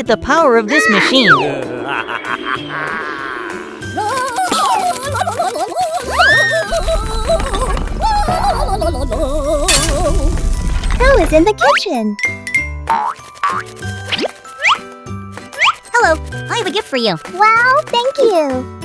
at the power of this machine. Who is in the kitchen? Hello, I have a gift for you. Wow, thank you.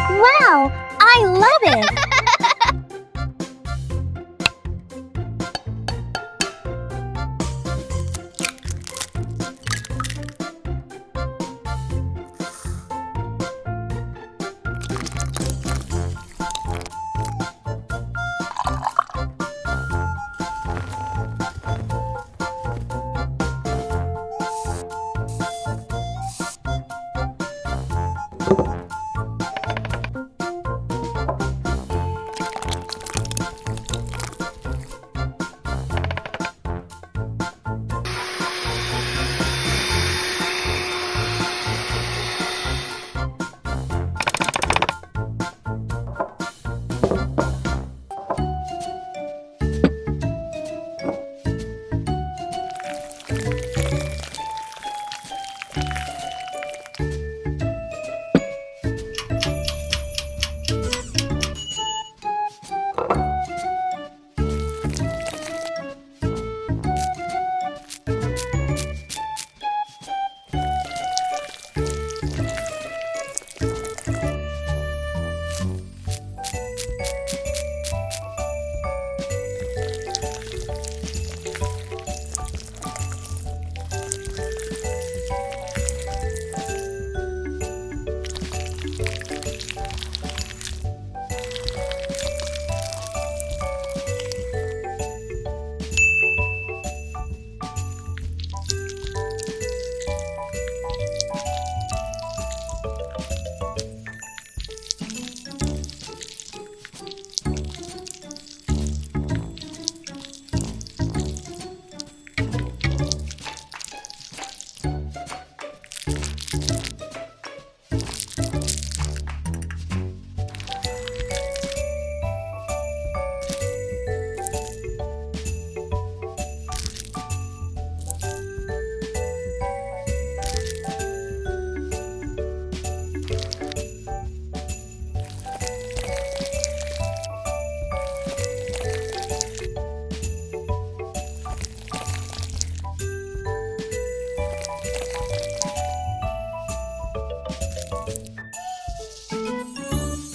Wow, I love it!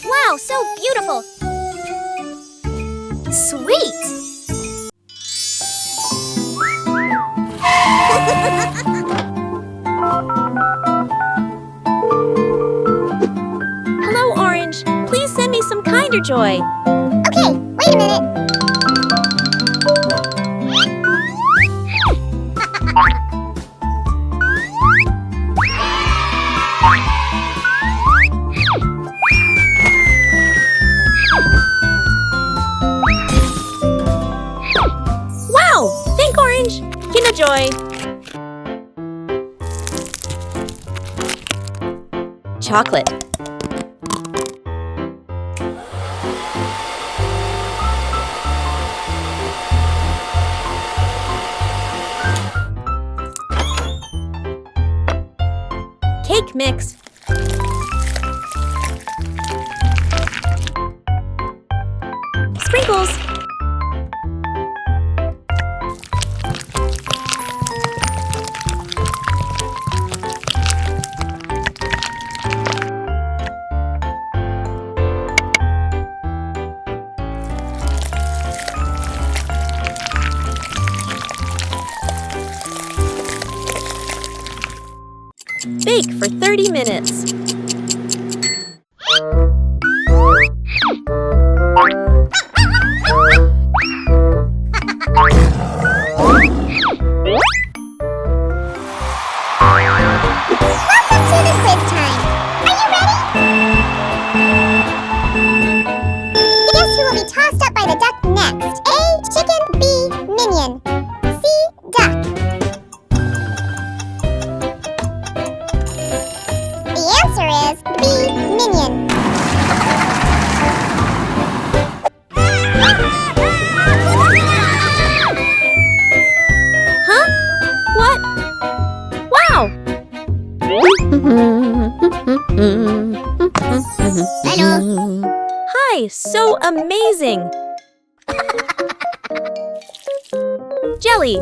Wow, so beautiful! Sweet! Hello, Orange. Please send me some Kinder Joy. Okay, wait a minute. Wow, chocolate. Cake mix. Sprinkles. Bake for 30 minutes. Welcome to the quiz time. Are you ready? Guess who will be tossed up by the duck next? A. Chicken. B. Minion. C. Duck. The answer is B. Minion. Huh? What? Wow! Hello. Hi, so amazing! Jelly.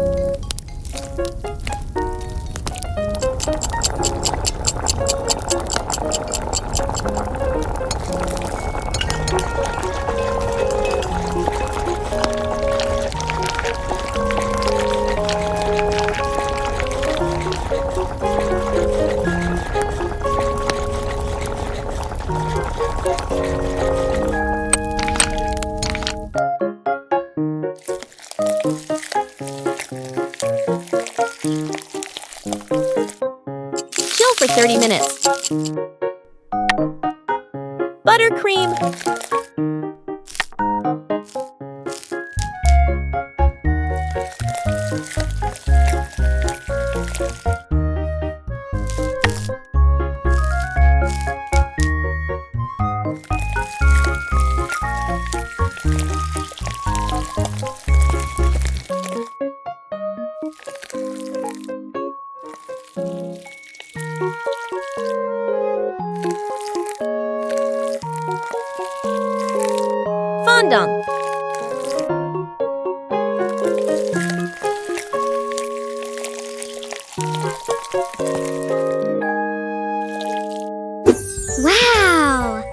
Chill for 30 minutes. Buttercream. Fondant. Wow!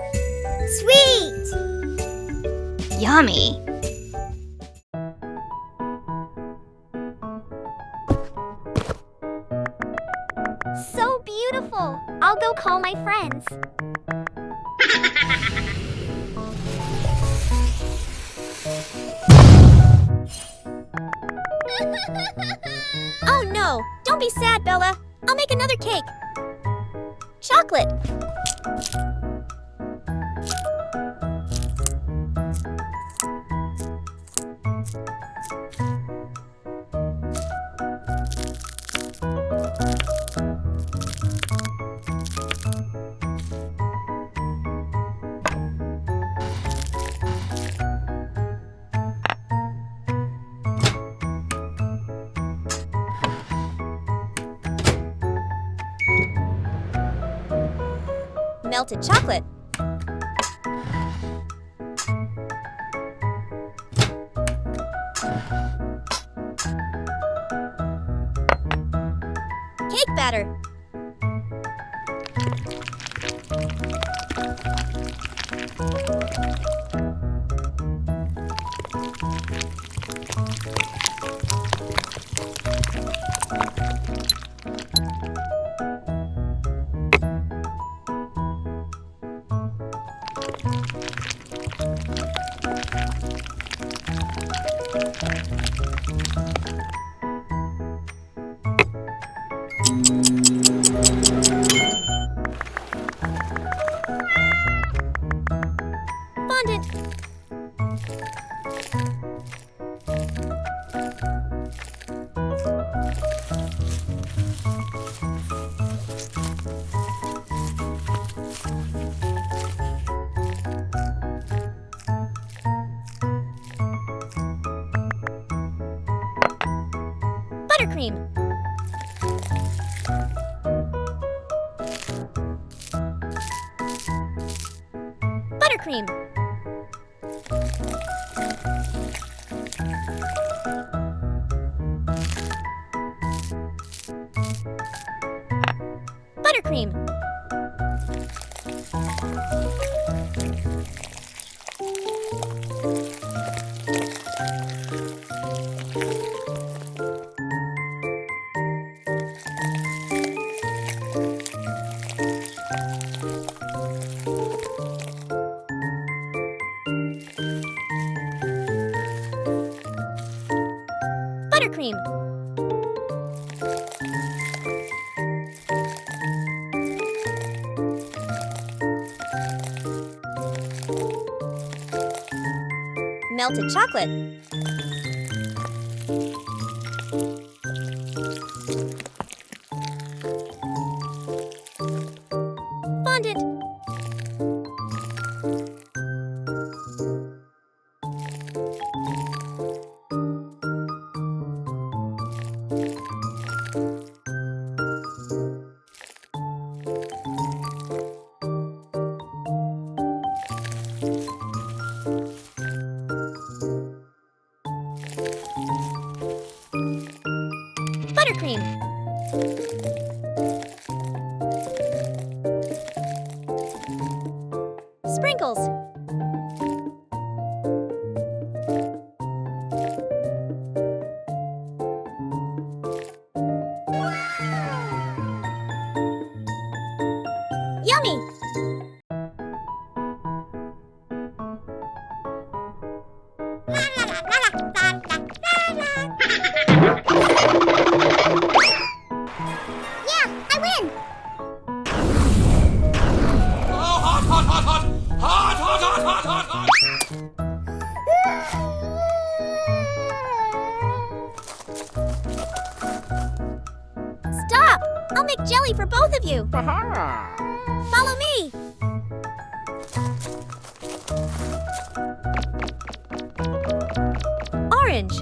Sweet! Yummy! So beautiful! I'll go call my friends. Oh no! Don't be sad, Bella. I'll make another cake. Chocolate. Melted chocolate. Cake batter. Fondant. Buttercream. Buttercream. Buttercream. Melted chocolate. Fondant. Buttercream. Sprinkles. Yummy! Yeah, I win! Stop! I'll make jelly for both of you. Follow me. Orange.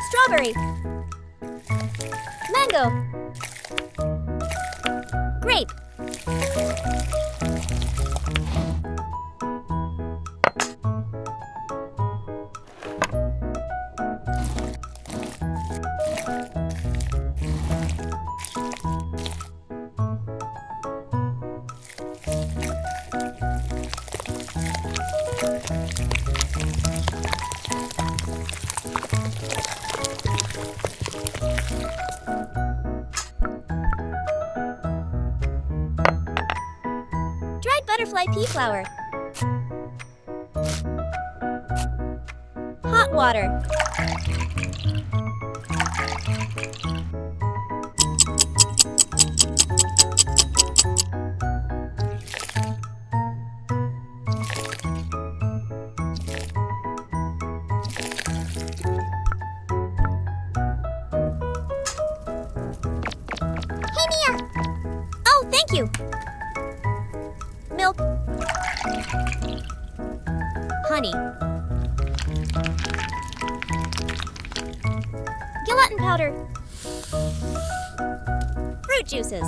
Strawberry. Mango. Grape. Dried butterfly pea flower. Hot water. Hey, Mia! Oh, thank you. Milk. Honey. Gelatin powder. Fruit juices.